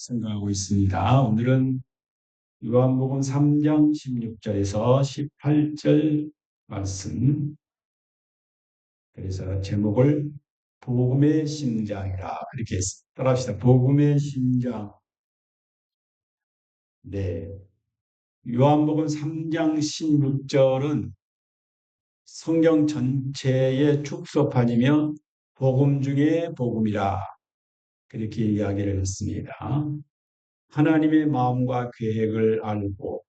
생각하고 있습니다. 오늘은 요한복음 3장 16절에서 18절 말씀. 그래서 제목을 복음의 심장이라 그렇게 따라합시다. 복음의 심장. 네. 요한복음 3장 16절은 성경 전체의 축소판이며 복음 중에 복음이라 그렇게 이야기를 했습니다. 하나님의 마음과 계획을 알고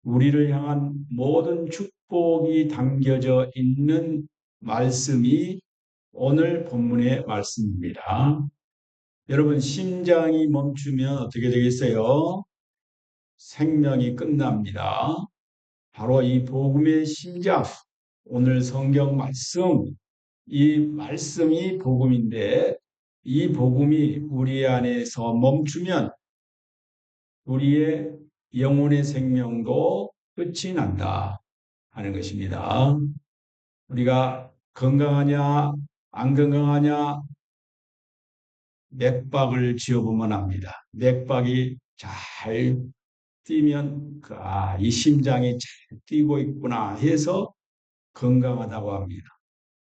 우리를 향한 모든 축복이 담겨져 있는 말씀이 오늘 본문의 말씀입니다. 여러분, 심장이 멈추면 어떻게 되겠어요? 생명이 끝납니다. 바로 이 복음의 심장, 오늘 성경 말씀, 이 말씀이 복음인데 이 복음이 우리 안에서 멈추면 우리의 영혼의 생명도 끝이 난다 하는 것입니다. 우리가 건강하냐 안 건강하냐 맥박을 지어보면 압니다. 맥박이 잘 뛰면 이 심장이 잘 뛰고 있구나 해서 건강하다고 합니다.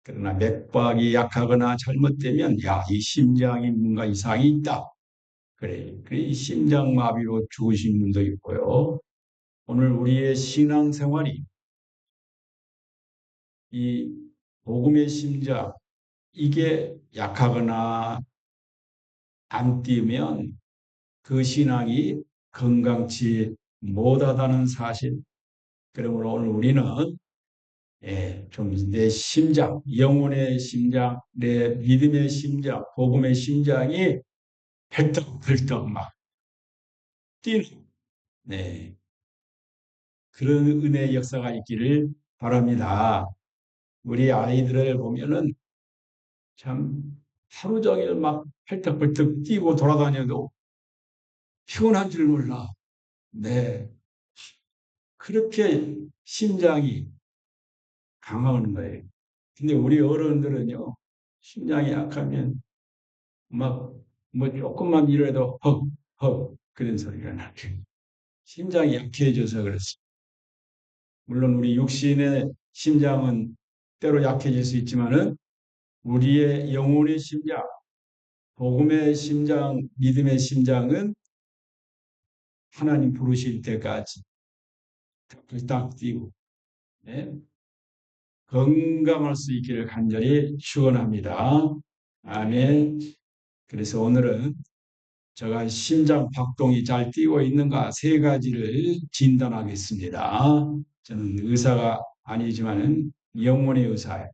그러나 맥박이 약하거나 잘못되면 이 심장이 뭔가 이상이 있다. 그래, 이 심장마비로 죽으신 분도 있고요. 오늘 우리의 신앙생활이 이 복음의 심장 이게 약하거나 안 뛰면 그 신앙이 건강치 못하다는 사실. 그러므로 오늘 우리는 좀 내 심장, 영혼의 심장, 내 믿음의 심장, 복음의 심장이 펄떡펄떡 막 뛰는 그런 은혜의 역사가 있기를 바랍니다. 우리 아이들을 보면은 참 하루 종일 막 펄떡펄떡 뛰고 돌아다녀도 피곤한 줄 몰라. 네. 그렇게 심장이 강하는 거예요. 근데 우리 어른들은요, 심장이 약하면 막 뭐 조금만 이래도 헉 그런 소리가 나죠. 심장이 약해져서 그렇습니다. 물론 우리 육신의 심장은 때로 약해질 수 있지만은 우리의 영혼의 심장, 복음의 심장, 믿음의 심장은 하나님 부르실 때까지 딱 뛰고 네? 건강할 수 있기를 간절히 축원합니다. 아멘. 그래서 오늘은 제가 심장 박동이 잘 뛰고 있는가 세 가지를 진단하겠습니다. 저는 의사가 아니지만은 영혼의 의사예요.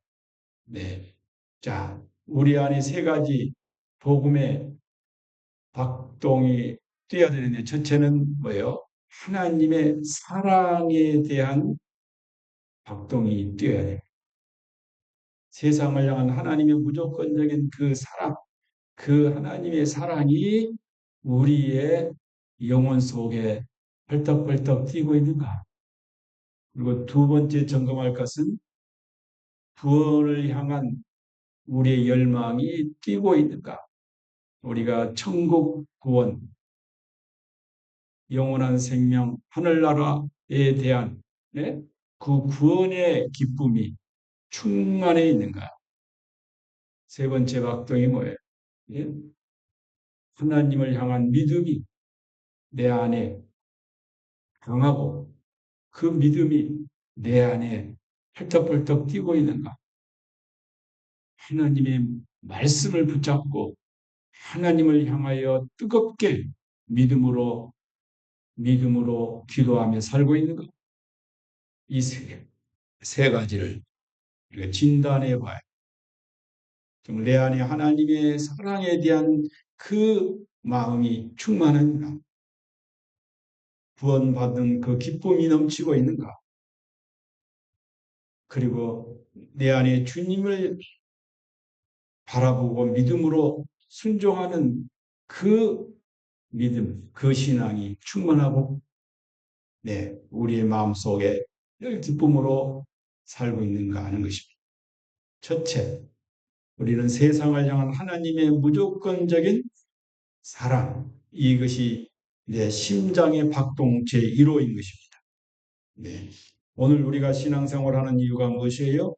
네. 자, 우리 안에 세 가지 복음의 박동이 뛰어야 되는데 첫째는 뭐예요? 하나님의 사랑에 대한 박동이 뛰어야 돼요. 세상을 향한 하나님의 무조건적인 그 사랑, 그 하나님의 사랑이 우리의 영혼 속에 벌떡벌떡 뛰고 있는가? 그리고 두 번째 점검할 것은 구원을 향한 우리의 열망이 뛰고 있는가? 우리가 천국 구원, 영원한 생명, 하늘나라에 대한 그 구원의 기쁨이 충만해 있는가? 세 번째 박동이 뭐예요? 예? 하나님을 향한 믿음이 내 안에 강하고 그 믿음이 내 안에 펄떡펄떡 뛰고 있는가? 하나님의 말씀을 붙잡고 하나님을 향하여 뜨겁게 믿음으로 기도하며 살고 있는가? 이 세 가지를 우리가 진단해 봐요. 내 안에 하나님의 사랑에 대한 그 마음이 충만한가? 구원받은 그 기쁨이 넘치고 있는가? 그리고 내 안에 주님을 바라보고 믿음으로 순종하는 그 믿음, 그 신앙이 충만하고 우리의 마음속에 늘 기쁨으로 살고 있는가 하는 것입니다. 첫째, 우리는 세상을 향한 하나님의 무조건적인 사랑, 이것이 내 심장의 박동 제1호인 것입니다. 네. 오늘 우리가 신앙생활하는 이유가 무엇이에요?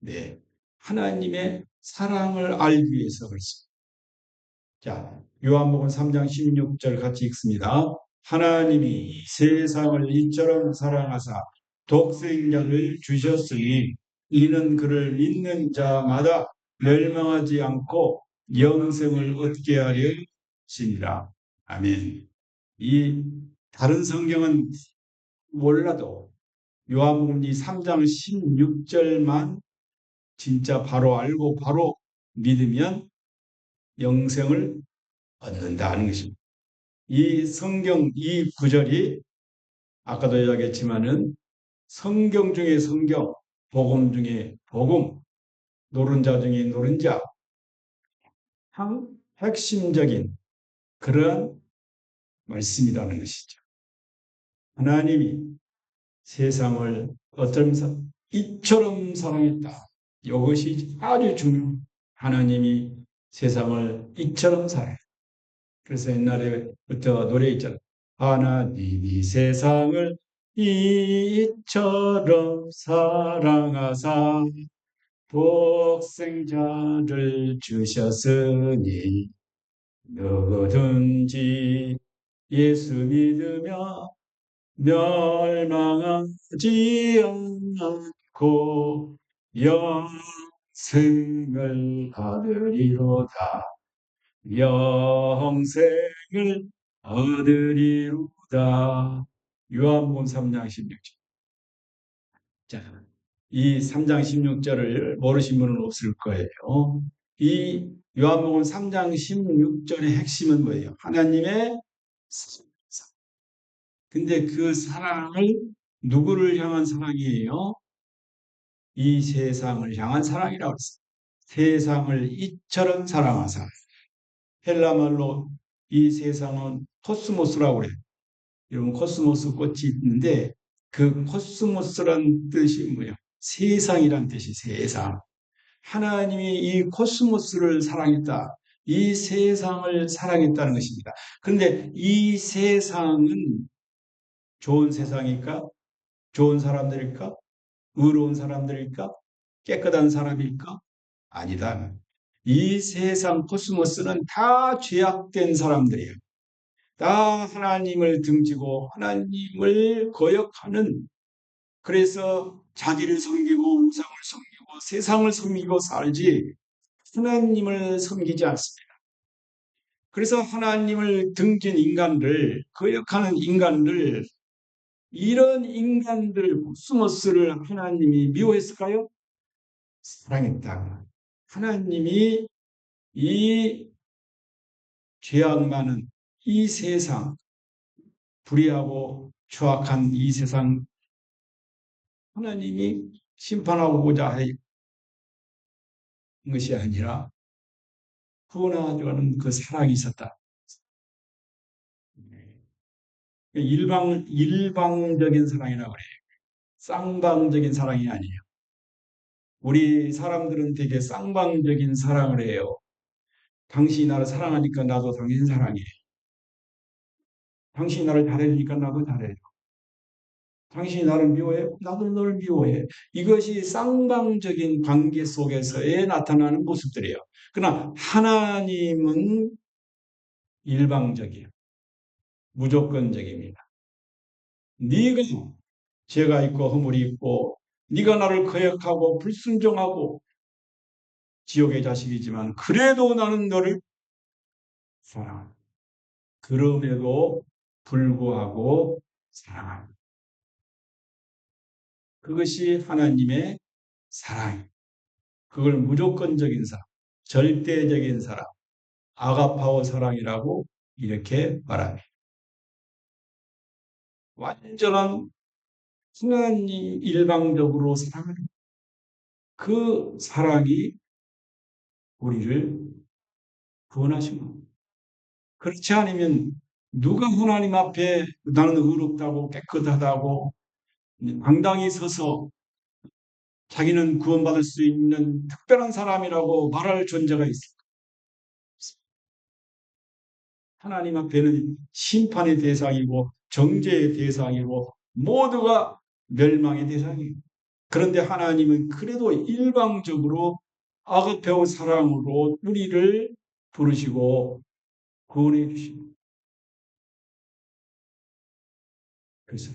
네. 하나님의 사랑을 알기 위해서 그렇습니다. 자, 요한복음 3장 16절 같이 읽습니다. 하나님이 세상을 이처럼 사랑하사 독생자를 주셨으니 이는 그를 믿는 자마다 멸망하지 않고 영생을 얻게 하려 하심이라. 아멘. 이 다른 성경은 몰라도 요한복음 3장 16절만 진짜 바로 알고 바로 믿으면 영생을 얻는다는 것입니다. 이 성경 이 구절이 아까도 이야기했지만은 성경 중에 성경, 복음 중에 복음, 노른자 중에 노른자, 핵심적인 그러한 말씀이라는 것이죠. 하나님이 세상을 어쩌면서 이처럼 사랑했다. 이것이 아주 중요해요. 하나님이 세상을 이처럼 사랑했다. 그래서 옛날에부터 노래 있잖아요. 하나님이 세상을 이처럼 사랑하사 독생자를 주셨으니 누구든지 예수 믿으며 멸망하지 않고 영생을 받으리로다. 영생을 얻으리로다. 요한복음 3장 16절. 자, 이 3장 16절을 모르신 분은 없을 거예요. 이 요한복음 3장 16절의 핵심은 뭐예요? 하나님의 사랑. 근데 그 사랑을 누구를 향한 사랑이에요? 이 세상을 향한 사랑이라고 했어요. 세상을 이처럼 사랑하사. 헬라말로 이 세상은 코스모스라고 그래요. 여러분 코스모스 꽃이 있는데 그 코스모스란 뜻이 뭐예요? 세상이란 뜻이 세상. 하나님이 이 코스모스를 사랑했다. 이 세상을 사랑했다는 것입니다. 그런데 이 세상은 좋은 세상일까? 좋은 사람들일까? 의로운 사람들일까? 깨끗한 사람일까? 아니다. 이 세상 코스모스는 다 죄악된 사람들이에요. 다 하나님을 등지고 하나님을 거역하는 그래서 자기를 섬기고 우상을 섬기고 세상을 섬기고 살지 하나님을 섬기지 않습니다. 그래서 하나님을 등진 인간들, 거역하는 인간들, 이런 인간들 코스모스를 하나님이 미워했을까요? 사랑했다. 하나님이 이 죄악 많은 이 세상, 불의하고 추악한 이 세상 하나님이 심판하고자 한 것이 아니라 구원하려는 그 사랑이 있었다. 일방적인 사랑이라고 그래요. 쌍방적인 사랑이 아니에요. 우리 사람들은 되게 쌍방적인 사랑을 해요. 당신이 나를 사랑하니까 나도 당신 사랑해. 당신이 나를 잘해주니까 나도 잘해줘. 당신이 나를 미워해? 나도 너를 미워해. 이것이 쌍방적인 관계 속에서의 나타나는 모습들이에요. 그러나 하나님은 일방적이에요. 무조건적입니다. 네가 죄가 있고 허물이 있고 네가 나를 거역하고 불순종하고 지옥의 자식이지만 그래도 나는 너를 사랑한다. 그럼에도 불구하고 사랑한다. 그것이 하나님의 사랑입니다. 그걸 무조건적인 사랑, 절대적인 사랑, 아가파오 사랑이라고 이렇게 말합니다. 완전한 하나님 일방적으로 사랑하는 그 사랑이 우리를 구원하신 겁니다. 그렇지 않으면 누가 하나님 앞에 나는 의롭다고 깨끗하다고 당당히 서서 자기는 구원받을 수 있는 특별한 사람이라고 말할 존재가 있습니다. 하나님 앞에는 심판의 대상이고 정죄의 대상이고 모두가 멸망의 대상이에요. 그런데 하나님은 그래도 일방적으로 아가페오 사랑으로 우리를 부르시고 구원해 주십니다. 그래서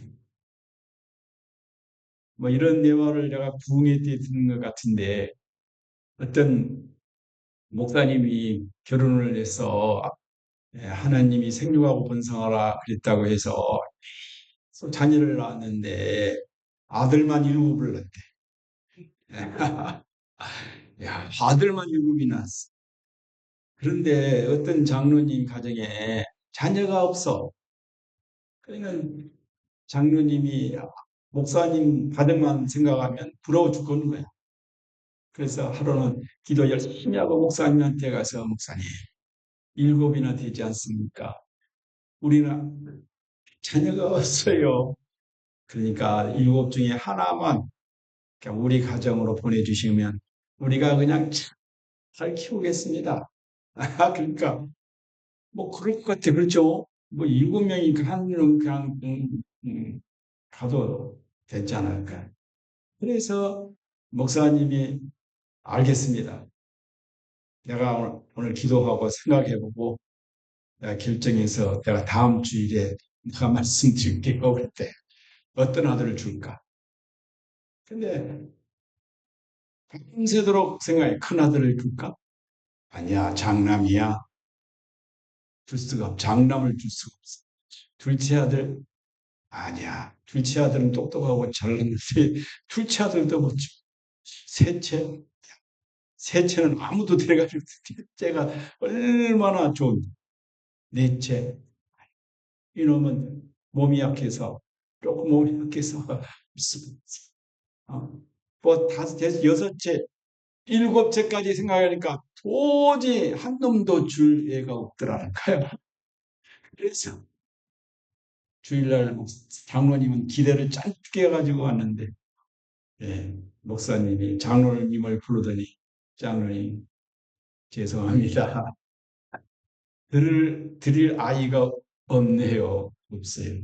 뭐 이런 대화를 내가 부흥회 때 듣는 것 같은데 어떤 목사님이 결혼을 해서 하나님이 생육하고 번성하라 그랬다고 해서 자녀를 낳았는데 아들만 일곱을 낳대. 야, 아들만 일곱이 낳았어. 그런데 어떤 장로님 가정에 자녀가 없어. 그러니까 장로님이 목사님 가정만 생각하면 부러워 죽겠는 거야. 그래서 하루는 기도 열심히 하고 목사님한테 가서 목사님 일곱이나 되지 않습니까? 우리는 자녀가 없어요. 그러니까 일곱 중에 하나만 우리 가정으로 보내주시면 우리가 그냥 잘 키우겠습니다. 그러니까 뭐 그럴 것 같아. 그렇죠? 뭐 일곱 명이 한 명은 그냥 가도 되지 않을까. 그래서 목사님이 알겠습니다. 내가 오늘 기도하고 생각해보고 내가 결정해서 내가 다음 주일에 내가 말씀드릴게요. 그때 어떤 아들을 줄까? 근데 밤새도록 생각해. 큰 아들을 줄까? 아니야, 장남이야. 줄 수가 없. 장남을 줄 수가 없어. 둘째 아들 아니야. 둘째 아들은 똑똑하고 잘났는데 둘째 아들도 못 줘. 셋째 셋째는 아무도 데려가지 못해. 셋째가 얼마나 좋은 넷째 이놈은 몸이 약해서 조금 몸이 약해서 어, 뭐 다섯 여섯째 일곱째까지 생각하니까 도저히 한 놈도 줄 애가 없더라는 거야. 그래서 주일날 장로님은 기대를 짧게 해가지고 왔는데 예, 목사님이 장로님을 부르더니 장로님 죄송합니다. 드릴 아이가 없네요. 없어요.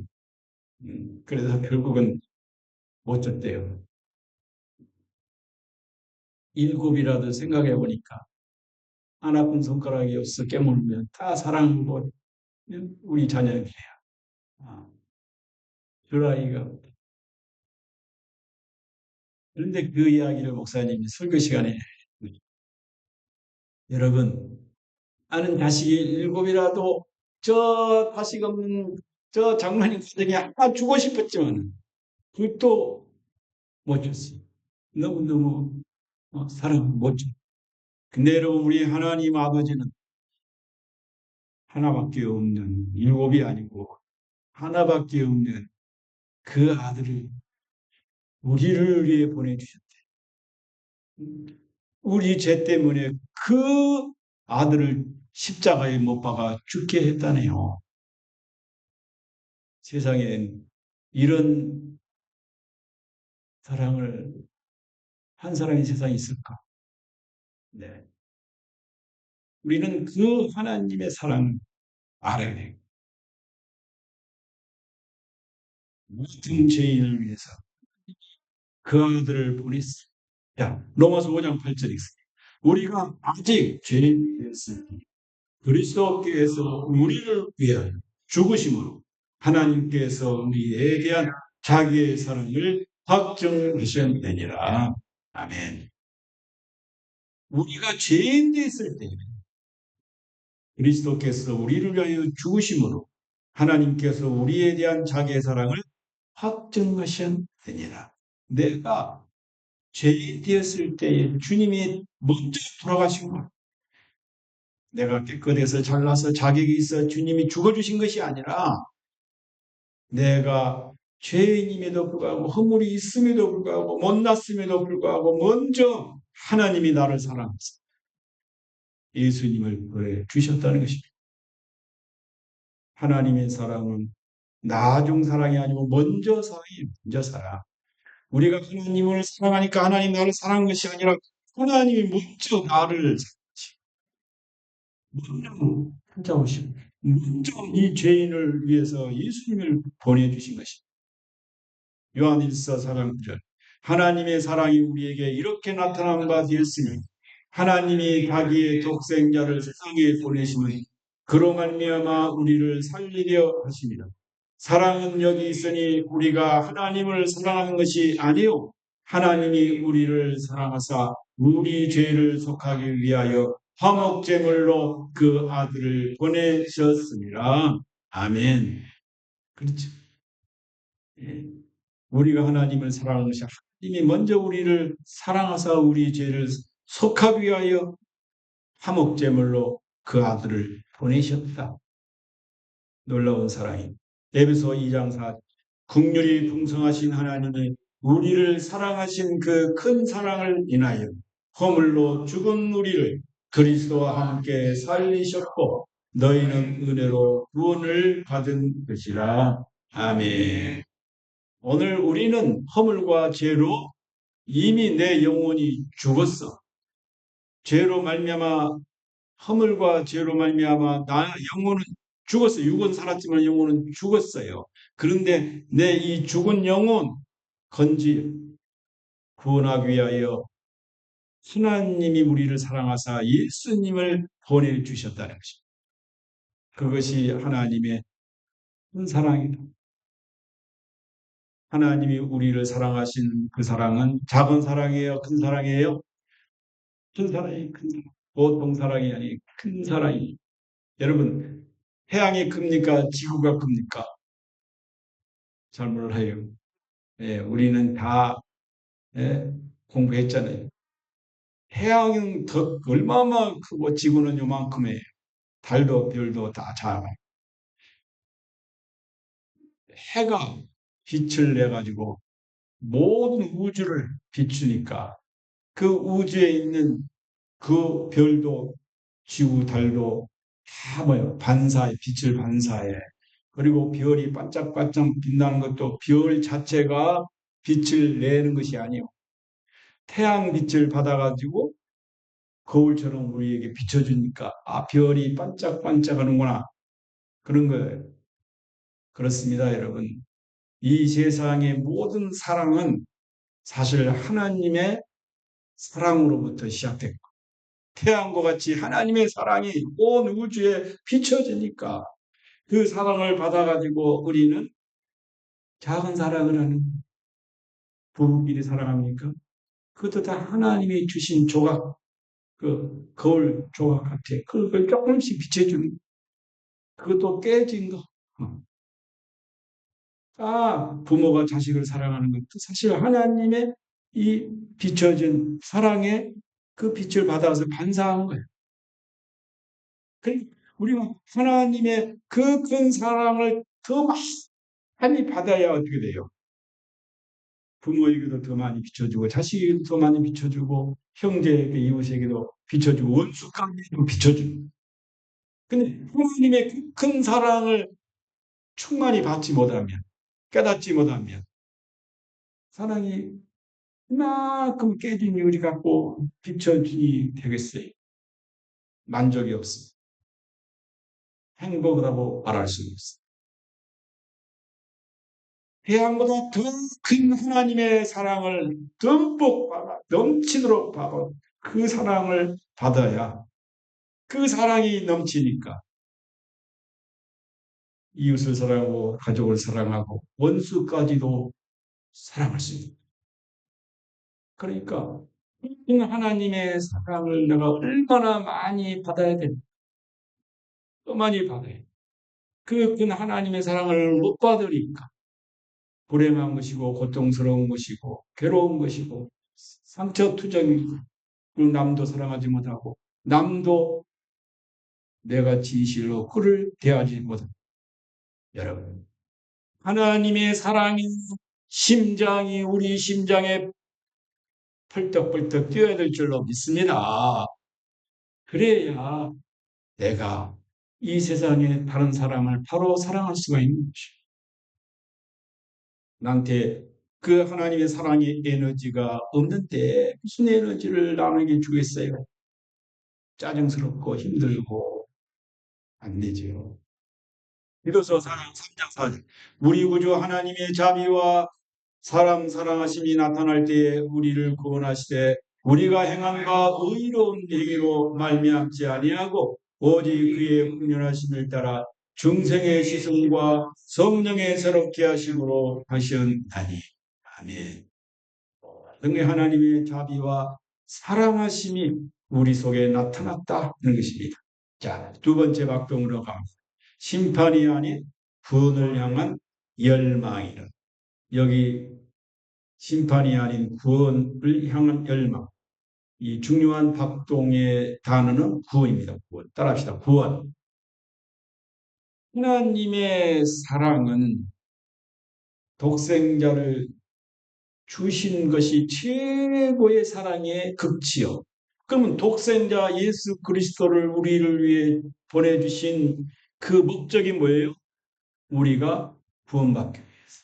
그래서 결국은 못 줬대요. 일곱이라도 생각해 보니까 한 아픈 손가락이 없어 깨물면 다 사랑하고 우리 자녀예요. 아, 줄 아이가 없다. 그런데 그 이야기를 목사님이 설교 시간에 여러분 아는 자식이 일곱이라도 저 자식 없는 저 장로님 가정에 하나 주고 싶었지만 그것도 못 줬어요. 너무너무 사랑 못 줘. 근데 여러분 우리 하나님 아버지는 하나밖에 없는 일곱이 아니고 하나밖에 없는 그 아들을 우리를 위해 보내주셨대. 우리 죄 때문에 그 아들을 십자가에 못 박아 죽게 했다네요. 세상엔 이런 사랑을 한 사람이 세상에 있을까? 네. 우리는 그 하나님의 사랑 알아야 돼. 모든 죄인을 위해서 그 아들을 보냈어. 자, 로마서 5장 8절에 있습니다. 우리가 아직 죄인이었을 때 그리스도께서 우리를 위하여 죽으심으로 하나님께서 우리에 대한 자기의 사랑을 확정하셨느니라. 아멘. 우리가 죄인 되었을 때 그리스도께서 우리를 위하여 죽으심으로 하나님께서 우리에 대한 자기의 사랑을 확정하셨느니라. 내가 죄인 되었을 때에 주님이 먼저 돌아가신 것. 내가 깨끗해서 잘나서 자격이 있어 주님이 죽어주신 것이 아니라 내가 죄인임에도 불구하고 허물이 있음에도 불구하고 못났음에도 불구하고 먼저 하나님이 나를 사랑해서 예수님을 보내주셨다는 것입니다. 하나님의 사랑은 나중 사랑이 아니고 먼저 사랑이에요. 먼저 사랑. 우리가 하나님을 사랑하니까 하나님 나를 사랑한 것이 아니라 하나님이 먼저 나를 먼저 찾아오십니다. 먼저 이 죄인을 위해서 예수님을 보내주신 것입니다. 요한일서 4장 9절. 하나님의 사랑이 우리에게 이렇게 나타난 바 되었으니 하나님이 자기의 독생자를 세상에 보내심은 그로 말미암아 우리를 살리려 하십니다. 사랑은 여기 있으니 우리가 하나님을 사랑하는 것이 아니요 하나님이 우리를 사랑하사 우리 죄를 속하기 위하여 화목제물로 그 아들을 보내셨습니다. 아멘. 그렇죠. 예. 우리가 하나님을 사랑하는 것이 하나님이 먼저 우리를 사랑하사 우리 죄를 속하기 위하여 화목제물로 그 아들을 보내셨다. 놀라운 사랑이. 에베소 2장 4. 긍휼이 풍성하신 하나님이 우리를 사랑하신 그 큰 사랑을 인하여 허물로 죽은 우리를 그리스도와 함께 살리셨고 너희는 은혜로 구원을 받은 것이라. 아멘. 오늘 우리는 허물과 죄로 이미 내 영혼이 죽었어. 죄로 말미암아 허물과 죄로 말미암아 나 영혼은 죽었어. 육은 살았지만 영혼은 죽었어요. 그런데 내 이 죽은 영혼 건지 구원하기 위하여 하나님이 우리를 사랑하사 예수님을 보내주셨다는 것입니다. 그것이 하나님의 큰 사랑이다. 하나님이 우리를 사랑하신 그 사랑은 작은 사랑이에요? 큰 사랑이에요? 큰 사랑이 큰 사랑. 보통 사랑이 아니 큰 사랑이. 여러분 태양이 큽니까? 지구가 큽니까? 잘 몰라요. 예, 우리는 다 예, 공부했잖아요. 태양은 더 얼마나 크고 지구는 요만큼이에요. 달도 별도 다 작아요. 해가 빛을 내 가지고 모든 우주를 비추니까 그 우주에 있는 그 별도 지구 달도 다 뭐예요? 반사에 빛을 반사해. 그리고 별이 반짝반짝 빛나는 것도 별 자체가 빛을 내는 것이 아니에요. 태양 빛을 받아가지고 거울처럼 우리에게 비춰주니까 아 별이 반짝반짝하는구나 그런 거예요. 그렇습니다, 여러분. 이 세상의 모든 사랑은 사실 하나님의 사랑으로부터 시작됐고 태양과 같이 하나님의 사랑이 온 우주에 비춰지니까 그 사랑을 받아가지고 우리는 작은 사랑을 하는 부부끼리 사랑합니까? 그것도 다 하나님이 주신 조각, 그 거울 조각 같아. 그걸 조금씩 비춰주는 그것도 깨진 거. 부모가 자식을 사랑하는 것도 사실 하나님의 이 비춰진 사랑의 그 빛을 받아서 반사한 거예요. 그러니까 우리가 하나님의 그 큰 사랑을 더 많이 받아야 어떻게 돼요? 부모에게도 더 많이 비춰주고 자식에게도 더 많이 비춰주고 형제에게 이웃에게도 비춰주고 원수까지도 비춰주고 근데 하나님의 그 큰 사랑을 충만히 받지 못하면 깨닫지 못하면 사랑이 그만큼 깨진 유리 갖고 비춰주니 되겠어요. 만족이 없습니다. 행복을 하고 말할 수 없어요. 태양보다 더 큰 하나님의 사랑을 듬뿍 받아 넘치도록 받아 그 사랑을 받아야 그 사랑이 넘치니까 이웃을 사랑하고 가족을 사랑하고 원수까지도 사랑할 수 있는. 그러니까 하나님의 사랑을 내가 얼마나 많이 받아야 돼. 또 많이 받아야 돼. 그 하나님의 사랑을 못 받으니까 불행한 것이고 고통스러운 것이고 괴로운 것이고 상처투정이고 남도 사랑하지 못하고 남도 내가 진실로 그를 대하지 못하고 여러분 하나님의 사랑이 심장이 우리 심장에 펄떡펄떡 뛰어야 될 줄로 믿습니다. 그래야 내가 이 세상에 다른 사람을 바로 사랑할 수가 있는 것이죠. 나한테 그 하나님의 사랑의 에너지가 없는데 무슨 에너지를 나에게 주겠어요? 짜증스럽고 힘들고 안 되죠. 디도서 4장 3장 4절. 우리 구주 하나님의 자비와 사람 사랑하심이 나타날 때에 우리를 구원하시되 우리가 행함과 의로운 행위로 말미암지 아니하고 오직 그의 공연하심을 따라 중생의 시승과 성령의 새롭게 하심으로 하셨나니. 아멘. 등의 하나님의 자비와 사랑하심이 우리 속에 나타났다는 것입니다. 자, 두 번째 박동으로 갑니다. 심판이 아닌 구원을 향한 열망이라. 여기 심판이 아닌 구원을 향한 열망. 이 중요한 박동의 단어는 구원입니다. 구원. 따라합시다. 구원. 하나님의 사랑은 독생자를 주신 것이 최고의 사랑의 극치요. 그러면 독생자 예수 그리스도를 우리를 위해 보내주신 그 목적이 뭐예요? 우리가 구원받기 위해서.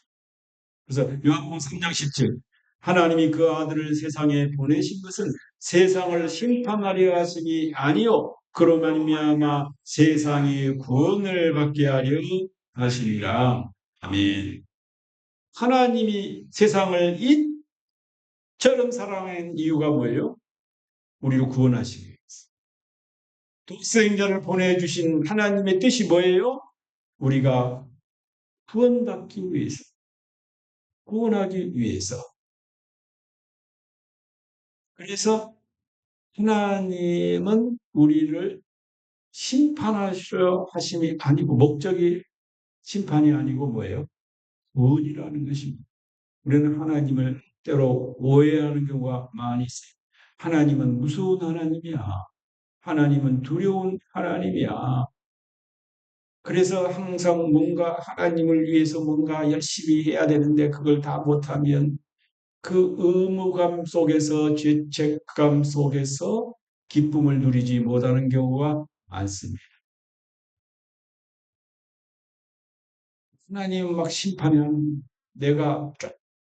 그래서 요한복음 3장 17 하나님이 그 아들을 세상에 보내신 것은 세상을 심판하려 하심이 아니요 그로 말미암아 세상의 구원을 받게 하려 하시니라. 아멘. 하나님이 세상을 이처럼 사랑한 이유가 뭐예요? 우리를 구원하시기 위해서. 독생자를 보내주신 하나님의 뜻이 뭐예요? 우리가 구원받기 위해서, 구원하기 위해서. 그래서 하나님은 우리를 심판하시려 하심이 아니고 목적이 심판이 아니고 뭐예요? 구원이라는 것입니다. 우리는 하나님을 때로 오해하는 경우가 많이 있어요. 하나님은 무서운 하나님이야. 하나님은 두려운 하나님이야. 그래서 항상 뭔가 하나님을 위해서 뭔가 열심히 해야 되는데 그걸 다 못하면 그 의무감 속에서 죄책감 속에서 기쁨을 누리지 못하는 경우가 많습니다. 하나님은 막 심판하는 내가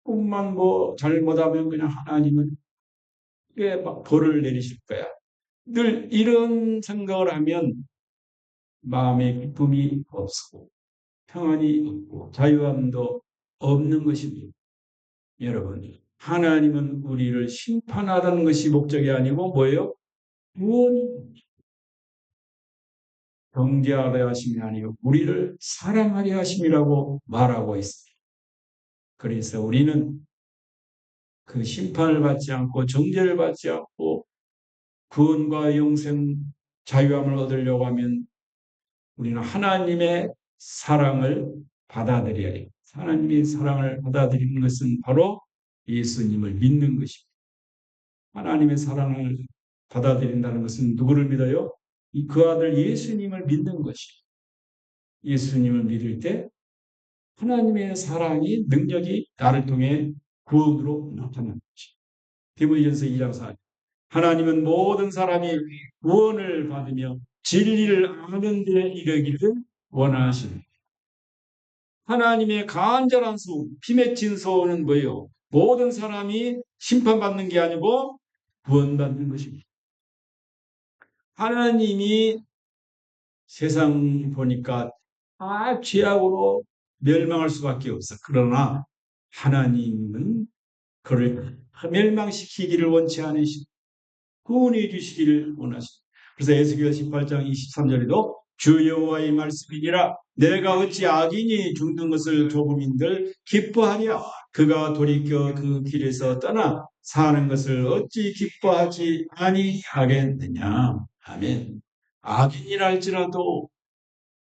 조금만 뭐 잘못하면 그냥 하나님은 왜 막 벌을 내리실 거야. 늘 이런 생각을 하면 마음에 기쁨이 없고 평안이 없고 자유함도 없는 것입니다. 여러분, 하나님은 우리를 심판하라는 것이 목적이 아니고 뭐예요? 구원이 경계하려 하심이 아니고 우리를 사랑하려 하심이라고 말하고 있습니다. 그래서 우리는 그 심판을 받지 않고 정죄를 받지 않고 구원과 영생 자유함을 얻으려고 하면 우리는 하나님의 사랑을 받아들여야 해요. 하나님의 사랑을 받아들이는 것은 바로 예수님을 믿는 것입니다. 하나님의 사랑을 받아들인다는 것은 누구를 믿어요? 그 아들 예수님을 믿는 것이에요. 예수님을 믿을 때 하나님의 사랑이 능력이 나를 통해 구원으로 나타나는 것이에요. 디모데전서 2장 4절 하나님은 모든 사람이 구원을 받으며 진리를 아는 데 이르기를 원하십니다. 하나님의 간절한 소원, 피맺힌 소원은 뭐예요? 모든 사람이 심판받는 게 아니고 구원받는 것입니다. 하나님이 세상 보니까 다 죄악으로 멸망할 수밖에 없어. 그러나 하나님은 그를 멸망시키기를 원치 않으시고 구원해 주시기를 원하십니다. 그래서 에스겔 18장 23절에도 주 여호와의 말씀이니라 내가 어찌 악인이 죽는 것을 조금인들 기뻐하랴 그가 돌이켜 그 길에서 떠나 사는 것을 어찌 기뻐하지 아니하겠느냐. 아멘. 악인이라 할지라도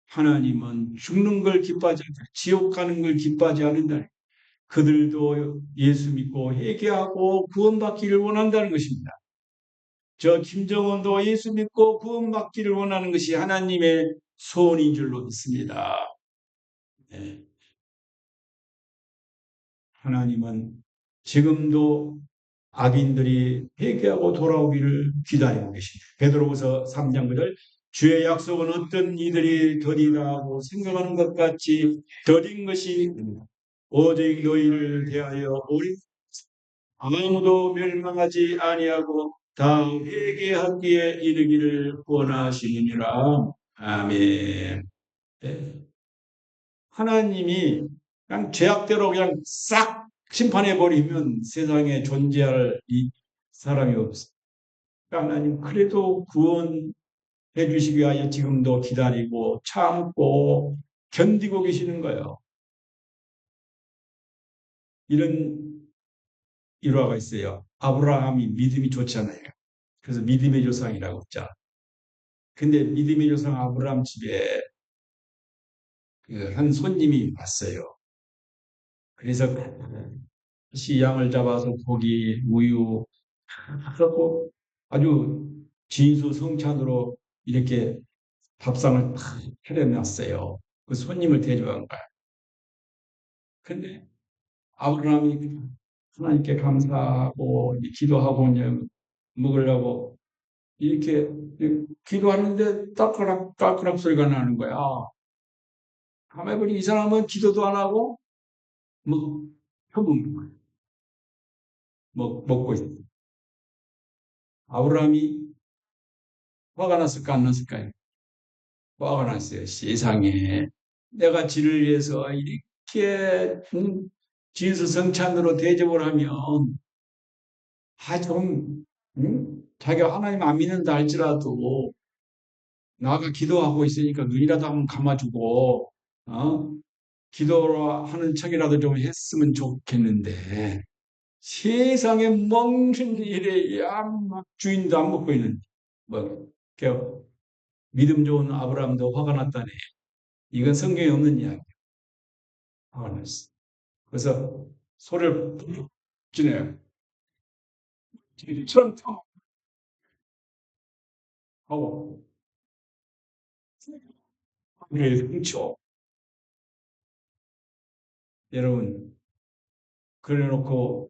하나님은 죽는 걸 기뻐하지 않다. 지옥 가는 걸 기뻐하지 않는다. 그들도 예수 믿고 회개하고 구원받기를 원한다는 것입니다. 저 김정은도 예수 믿고 구원받기를 원하는 것이 하나님의 소원인 줄로 믿습니다. 네. 하나님은 지금도 악인들이 회개하고 돌아오기를 기다리고 계십니다. 베드로후서 3장 9절 주의 약속은 어떤 이들이 더디다 하고 생각하는 것 같이 더딘 것이 오직 너희를 대하여 우리 아무도 멸망하지 아니하고 다 회개하기에 이르기를 원하시느니라. 아멘. 네. 하나님이 그냥 죄악대로 그냥 싹 심판해 버리면 세상에 존재할 이 사람이 없어. 그러니까 하나님 그래도 구원해 주시기 위하여 지금도 기다리고 참고 견디고 계시는 거예요. 이런 일화가 있어요. 아브라함이 믿음이 좋잖아요. 그래서 믿음의 조상이라고 했죠. 근데 믿음의 조상 아브라함 집에 그한 손님이 왔어요. 그래서 시 양을 잡아서 고기, 우유 하고 아주 진수성찬으로 이렇게 밥상을 탁 차려놨어요. 그 손님을 대접한 거야. 근데 아브라함이 하나님께 감사하고 기도하고 이제 먹으려고 이렇게 기도하는데 딸그락 딸그락 소리가 나는 거야. 가만히 보니 이 사람은 기도도 안 하고 뭐 혀먹는 거야. 먹고 있어. 아브라함이 화가 났을까 안 났을까요? 화가 났어요. 세상에 내가 지를 위해서 이렇게 진수성찬으로 대접을 하면 좀 자기가 하나님 안 믿는다 할지라도 나가 기도하고 있으니까 눈이라도 한번 감아주고 어? 기도하는 척이라도 좀 했으면 좋겠는데 세상에 먹는 일에 막 주인도 안 먹고 있는 뭐 믿음 좋은 아브라함도 화가 났다네. 이건 성경에 없는 이야기. 화가 났어. 그래서 소리를 지내요. 처럼 하고 그래 훔쳐. 여러분 그래놓고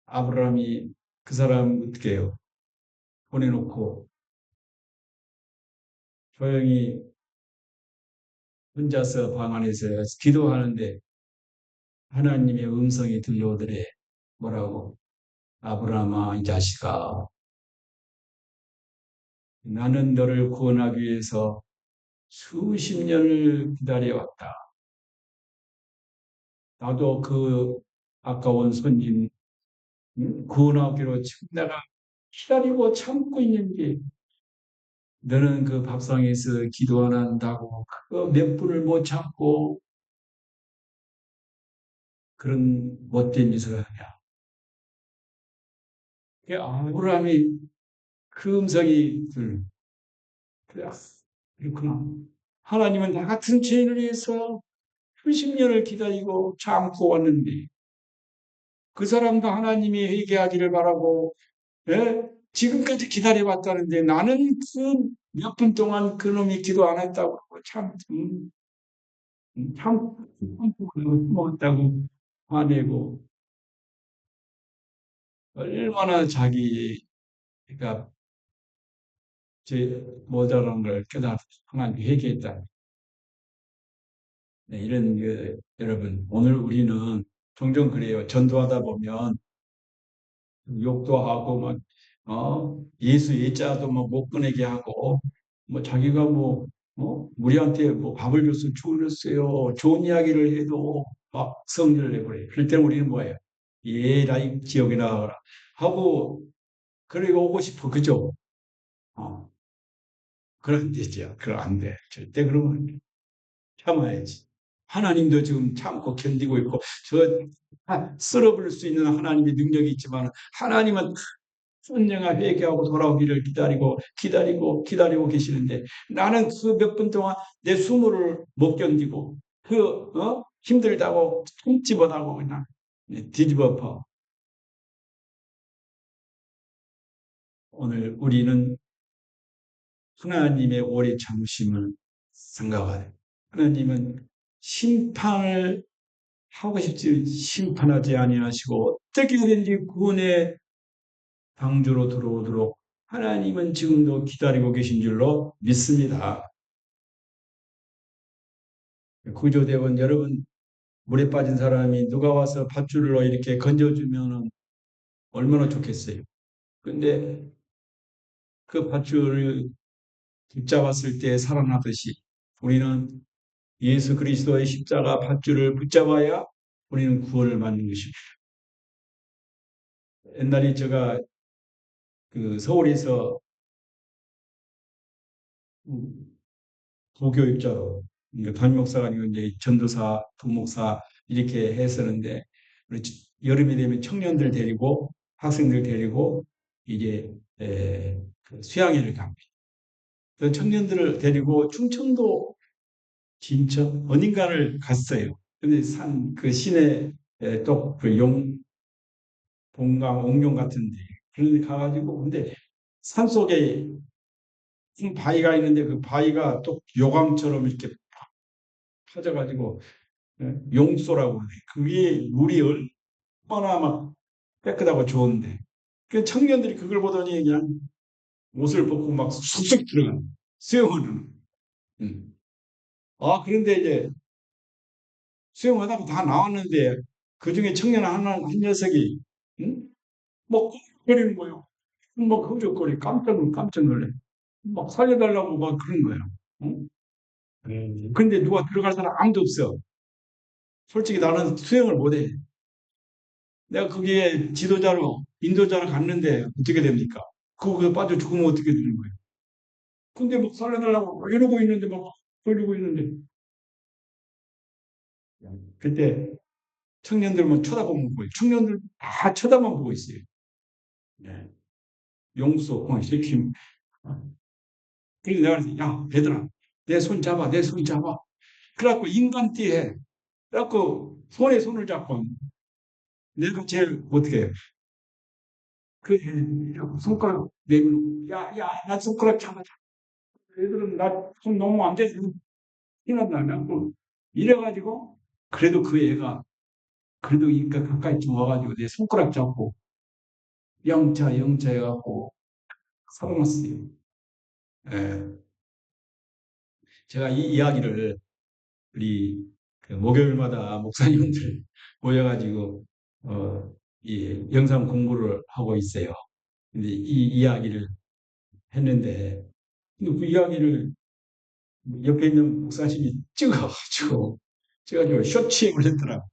아브라함이 그 사람 어떻게 해요? 보내놓고 조용히 혼자서 방 안에서 기도하는데 하나님의 음성이 들려오더래. 뭐라고? 아브라함아, 이 자식아, 나는 너를 구원하기 위해서 수십 년을 기다려왔다. 나도 그 아까운 손님 구원하기로 지금 내가 기다리고 참고 있는데 너는 그 밥상에서 기도 안 한다고 그 몇 분을 못 참고 그런 못된 짓을 하냐. 아브라함이 그 음성이 그래, 그렇구나. 하나님은 나 같은 죄인을 위해서 수십 년을 기다리고 참고 왔는데 그 사람도 하나님이 회개하기를 바라고 예? 지금까지 기다려왔다는데 나는 그 몇 분 동안 그놈이 기도 안 했다고 참, 참, 고맙다고 화내고 얼마나 자기가 제 모자란 걸 깨달아 하나님께 회개했다. 네, 이런 여러분 오늘 우리는 종종 그래요. 전도하다 보면 욕도 하고 막 예수 예자도 못 꺼내게 하고 뭐 자기가 우리한테 뭐 밥을 줘서 주었어요. 좋은 이야기를 해도 막 성질을 내버려요. 그럴 때 우리는 뭐예요? 예라 이 지옥에 나가라 하고 그리고 오고 싶어 그죠? 어, 그런 데죠. 그럼 안 돼. 절대 그러면 안 돼. 참아야지. 하나님도 지금 참고 견디고 있고 쓸어버릴 수 있는 하나님의 능력이 있지만 하나님은 언젠가 회개하고 돌아오기를 기다리고 계시는데 나는 그 몇 분 동안 내 숨을 못 견디고 힘들다고 참지 못하고 그냥 뒤집어 엎어. 오늘 우리는 하나님의 오래 참으심을 생각해야 하나님은 심판을 하고 싶지 심판하지 아니하시고 어떻게 든지 구원의 방주로 들어오도록 하나님은 지금도 기다리고 계신 줄로 믿습니다. 구조대원 여러분 물에 빠진 사람이 누가 와서 밧줄로 이렇게 건져주면 얼마나 좋겠어요. 근데 그 밧줄을 붙잡았을 때 살아나듯이 우리는 예수 그리스도의 십자가 밧줄을 붙잡아야 우리는 구원을 받는 것입니다. 옛날에 제가 그 서울에서 도교육자로, 그러니까 담임 목사가 아니고 이제 전도사, 부목사 이렇게 했었는데, 여름이 되면 청년들 데리고 학생들 데리고 이제 그 수양회를 갑니다. 그 청년들을 데리고 충청도 진천 어딘가를 갔어요. 근데 산 그 시내 또그 동강 옥룡 같은데 그런 데 가가지고, 근데 산 속에 큰 바위가 있는데 그 바위가 또 요강처럼 이렇게 파져가지고 용소라고 하네. 그게 물이 얼마나 막 깨끗하고 좋은데 그 청년들이 그걸 보더니 그냥 옷을 벗고 막 쑥쑥 들어가는 수영을. 음. 아, 그런데 이제 수영하다가 다 나왔는데 그 중에 청년 한 녀석이 뭐 거리는 거예요. 막 허적거리 깜짝 놀래. 막 살려달라고 막 그런 거예요. 응? 근데 누가 들어갈 사람 아무도 없어. 솔직히 나는 수영을 못해. 내가 거기에 지도자로 인도자로 갔는데 어떻게 됩니까? 그거 빠져 죽으면 어떻게 되는 거예요? 근데 막 살려달라고 막 이러고 있는데 막 이러고 있는데 그때 청년들만 쳐다보는 거예요. 청년들 다 쳐다만 보고 있어요. 네. 용서, 이렇게. 그래서 내가 그랬어. 야, 얘들아, 내 손 잡아, 내 손 잡아. 그래갖고 인간띠에, 그래갖고 손에 손을 잡고 내가 제일 어떻게 해? 그 손가락 내밀고, 야, 야, 나 손가락 잡아. 얘들은 나 손 너무 안 돼. 티난다. 이래가지고, 그래도 그 애가, 그래도 인가 가까이 좀 와가지고 내 손가락 잡고, 영차, 영차 해갖고, 살아났어요. 예. 제가 이 이야기를 우리 그 목요일마다 목사님들 모여가지고 이 영상 공부를 하고 있어요. 근데 이 이야기를 했는데 그 이야기를 옆에 있는 목사님이 찍어가지고 쇼츠에 올렸더라고요.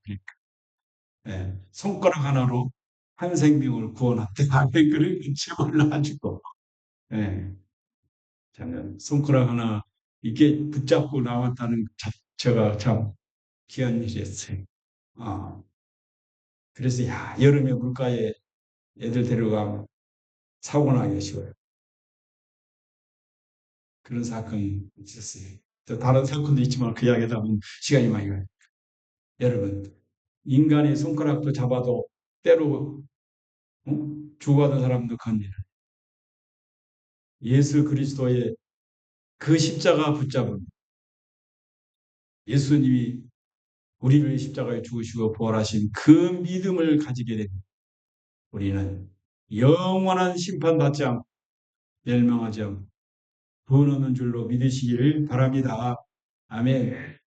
그러니까 손가락 하나로 한 생명을 구원한다. 그런 제목을 가지고 저는 손가락 하나 이게 붙잡고 나왔다는 자체가 참 귀한 일이었어요. 아, 그래서 야, 여름에 물가에 애들 데려가면 사고 나기 쉬워요. 그런 사건이 있었어요. 또 다른 사건도 있지만 그 이야기하다 보면 시간이 많이 가요. 여러분, 인간의 손가락도 잡아도 때로 죽어가는 사람도 겁니다. 예수 그리스도의 그 십자가 붙잡은 예수님이 우리를 십자가에 죽으시고 부활하신 그 믿음을 가지게 됩니다. 우리는 영원한 심판받지 않고 멸망하지 않고 구원 얻는 줄로 믿으시기를 바랍니다. 아멘.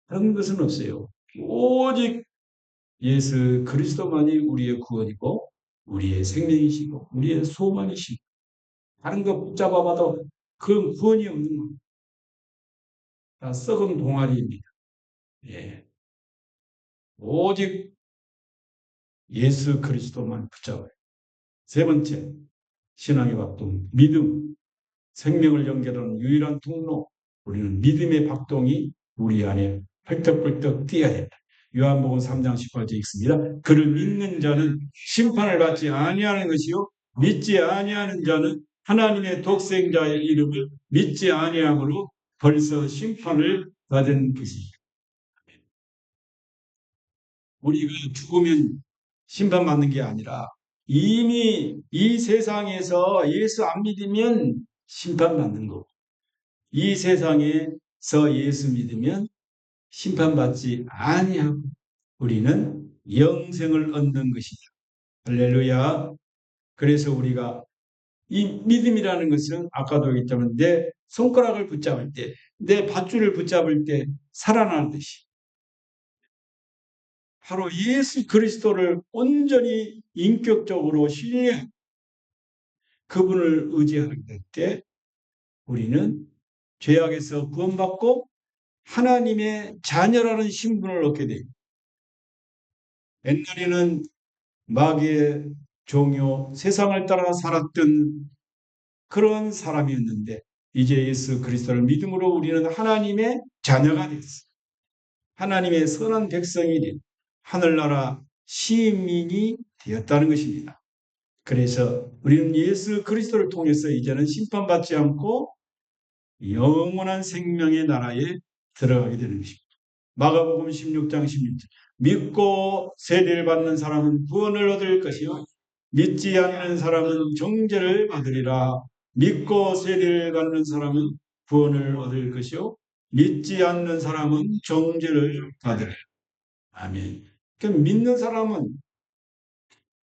다른 것은 없어요. 오직 예수 그리스도만이 우리의 구원이고 우리의 생명이시고 우리의 소망이시고 다른 거 붙잡아봐도 그 구원이 없는 겁니다. 다 썩은 동아리입니다. 예. 오직 예수 그리스도만 붙잡아요. 세 번째, 신앙의 박동, 믿음, 생명을 연결하는 유일한 통로. 우리는 믿음의 박동이 우리 안에 펄떡펄떡 뛰어야 된다. 요한복음 3장 18절 읽습니다. 그를 믿는 자는 심판을 받지 아니하는 것이요 믿지 아니하는 자는 하나님의 독생자의 이름을 믿지 아니함으로 벌써 심판을 받은 것이다. 우리가 죽으면 심판받는 게 아니라 이미 이 세상에서 예수 안 믿으면 심판받는 거고 이 세상에서 예수 믿으면 심판받지 아니하고 우리는 영생을 얻는 것이다. 할렐루야. 그래서 우리가 이 믿음이라는 것은 아까도 얘기했지만 내 손가락을 붙잡을 때, 내 밧줄을 붙잡을 때 살아나는 듯이 바로 예수 그리스도를 온전히 인격적으로 신뢰 그분을 의지하게 될 때 우리는 죄악에서 구원받고 하나님의 자녀라는 신분을 얻게 돼요. 옛날에는 마귀의 종요, 세상을 따라 살았던 그런 사람이었는데 이제 예수 그리스도를 믿음으로 우리는 하나님의 자녀가 됐어요. 하나님의 선한 백성이 된 하늘나라 시민이 되었다는 것입니다. 그래서 우리는 예수 그리스도를 통해서 이제는 심판받지 않고 영원한 생명의 나라에 들어가게 되는 것입니다. 마가복음 16장 16절 믿고 세례를 받는 사람은 구원을 얻을 것이요 믿지 않는 사람은 정죄를 받으리라. 믿고 세례를 받는 사람은 구원을 얻을 것이요 믿지 않는 사람은 정죄를 받으리라. 아멘. 그럼 믿는 사람은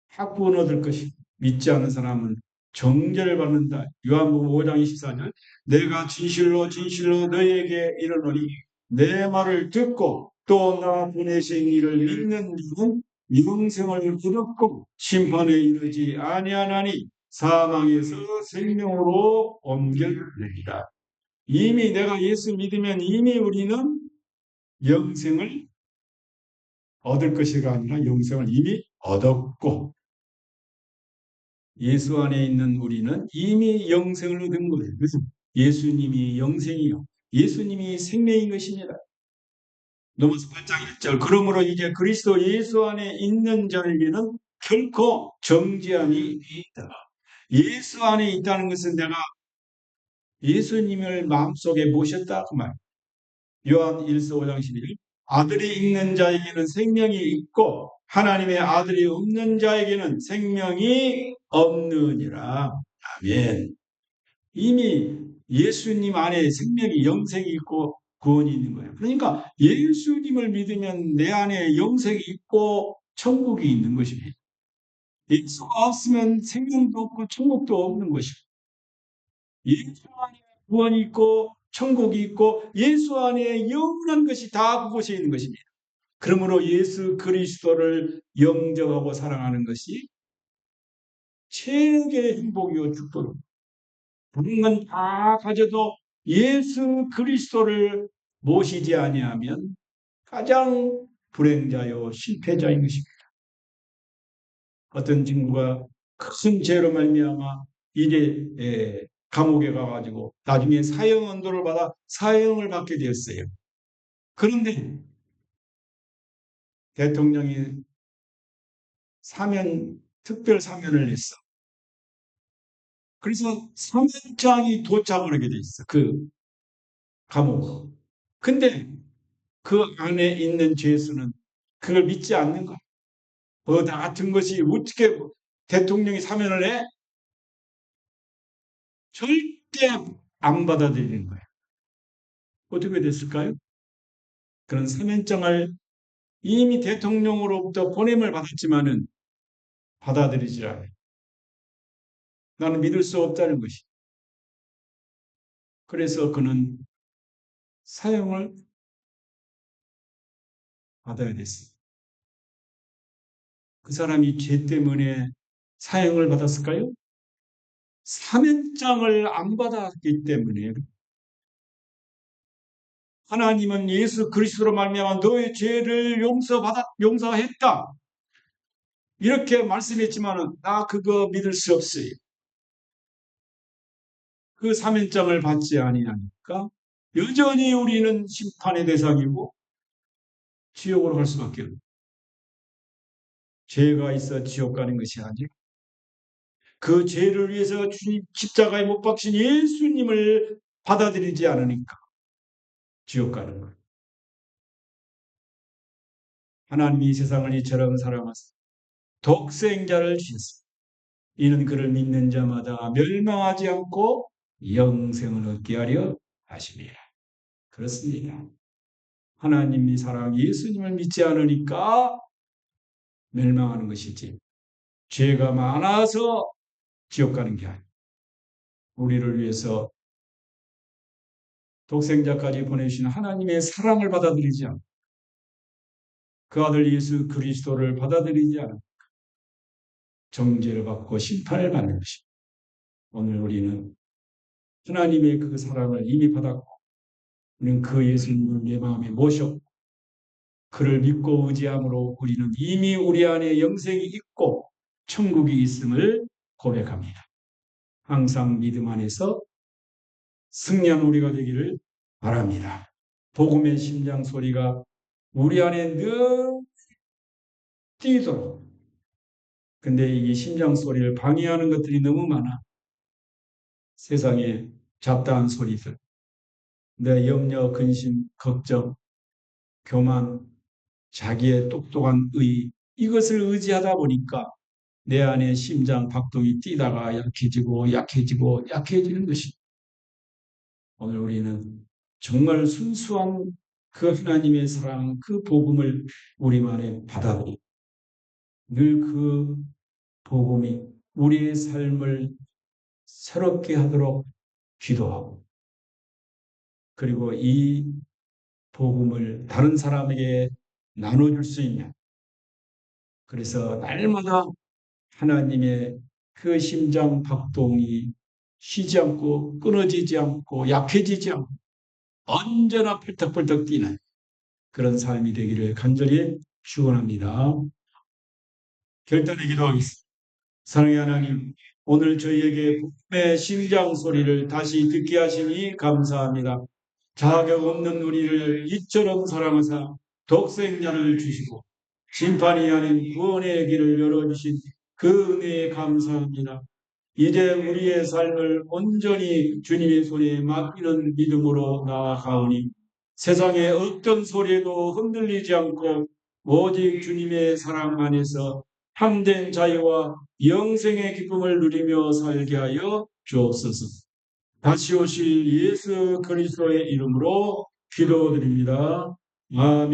다 구원 얻을 것이고 믿지 않는 사람은 정죄를 받는다. 요한복음 5장 24절 내가 진실로 진실로 너희에게 이르노니 내 말을 듣고 또 나 보내신 이를 믿는 자는 영생을 얻었고 심판에 이르지 아니하나니 사망에서 생명으로 옮겨내리라. 이미 내가 예수 믿으면 이미 우리는 영생을 얻을 것이가 아니라 영생을 이미 얻었고 예수 안에 있는 우리는 이미 영생을 얻은 거예요. 그래서 예수님이 영생이요. 예수님이 생명인 것입니다. 로마서 8장 1절 그러므로 이제 그리스도 예수 안에 있는 자에게는 결코 정죄함이 있다. 예수 안에 있다는 것은 내가 예수님을 마음속에 모셨다 그 말. 요한 1서 5장 11절 아들이 있는 자에게는 생명이 있고 하나님의 아들이 없는 자에게는 생명이 없느니라. 아멘. 이미 예수님 안에 생명이 영생이 있고 구원이 있는 거예요. 그러니까 예수님을 믿으면 내 안에 영생이 있고 천국이 있는 것입니다. 예수가 없으면 생명도 없고 천국도 없는 것이고 예수 안에 구원이 있고 천국이 있고 예수 안에 영원한 것이 다 그곳에 있는 것입니다. 그러므로 예수 그리스도를 영접하고 사랑하는 것이 최고의 행복이요 축복입니다. 다른 건 다 가져도 예수 그리스도를 모시지 아니하면 가장 불행자요 실패자인 것입니다. 어떤 친구가 큰 죄로 말미암아 이제 감옥에 가가지고 나중에 사형 언도를 받아 사형을 받게 되었어요. 그런데 대통령이 사면 특별 사면을 했어. 그래서 사면장이 도착을 하게 돼 있어. 그 감옥으로. 근데 그 안에 있는 죄수는 그걸 믿지 않는 거야. 나 같은 것이 어떻게 대통령이 사면을 해? 절대 안 받아들이는 거야. 어떻게 됐을까요? 그런 사면장을 이미 대통령으로부터 보냄을 받았지만은 받아들이지 않아요. 나는 믿을 수 없다는 것이. 그래서 그는 사형을 받아야 됐어요. 그 사람이 죄 때문에 사형을 받았을까요? 사면장을 안 받았기 때문에 하나님은 예수 그리스도로 말미암아 너의 죄를 용서했다. 이렇게 말씀했지만은 나 그거 믿을 수 없어요. 그 사면장을 받지 아니하니까 여전히 우리는 심판의 대상이고 지옥으로 갈 수밖에 없어요. 죄가 있어 지옥 가는 것이 아니고 그 죄를 위해서 주님 십자가에 못 박신 예수님을 받아들이지 않으니까 지옥 가는 거예요. 하나님이 세상을 이처럼 사랑하사 독생자를 주셨습니다. 이는 그를 믿는 자마다 멸망하지 않고 영생을 얻게 하려 하심이라. 그렇습니다. 하나님이 사랑 예수님을 믿지 않으니까 멸망하는 것이지 죄가 많아서 지옥 가는 게 아니에요. 우리를 위해서 독생자까지 보내주신 하나님의 사랑을 받아들이지 않고 그 아들 예수 그리스도를 받아들이지 않고 정죄를 받고 심판을 받는 것입니다. 오늘 우리는 하나님의 그 사랑을 이미 받았고 우리는 그 예수님을 내 마음에 모셨고 그를 믿고 의지함으로 우리는 이미 우리 안에 영생이 있고 천국이 있음을 고백합니다. 항상 믿음 안에서 승리한 우리가 되기를 바랍니다. 복음의 심장 소리가 우리 안에 늘 뛰도록. 근데 이 심장 소리를 방해하는 것들이 너무 많아. 세상에 잡다한 소리들, 내 염려, 근심, 걱정, 교만, 자기의 똑똑한 의, 이것을 의지하다 보니까 내 안에 심장 박동이 뛰다가 약해지고 약해지고 약해지는 것입니다. 오늘 우리는 정말 순수한 그 하나님의 사랑, 그 복음을 우리만에 받아들이고 늘 그 복음이 우리의 삶을 새롭게 하도록 기도하고 그리고 이 복음을 다른 사람에게 나눠줄 수 있는 그래서 날마다 하나님의 그 심장 박동이 쉬지 않고 끊어지지 않고 약해지지 않고 언제나 펄떡펄떡 뛰는 그런 삶이 되기를 간절히 축원합니다. 결단의 기도하겠습니다. 사랑의 하나님, 오늘 저희에게 복음의 심장 소리를 다시 듣게 하시니 감사합니다. 자격 없는 우리를 이처럼 사랑하사 독생자를 주시고 심판이 아닌 구원의 길을 열어주신 그 은혜에 감사합니다. 이제 우리의 삶을 온전히 주님의 손에 맡기는 믿음으로 나아가오니 세상의 어떤 소리에도 흔들리지 않고 오직 주님의 사랑 안에서 참된 자유와 영생의 기쁨을 누리며 살게 하여 주옵소서. 다시 오실 예수 그리스도의 이름으로 기도드립니다. 아멘.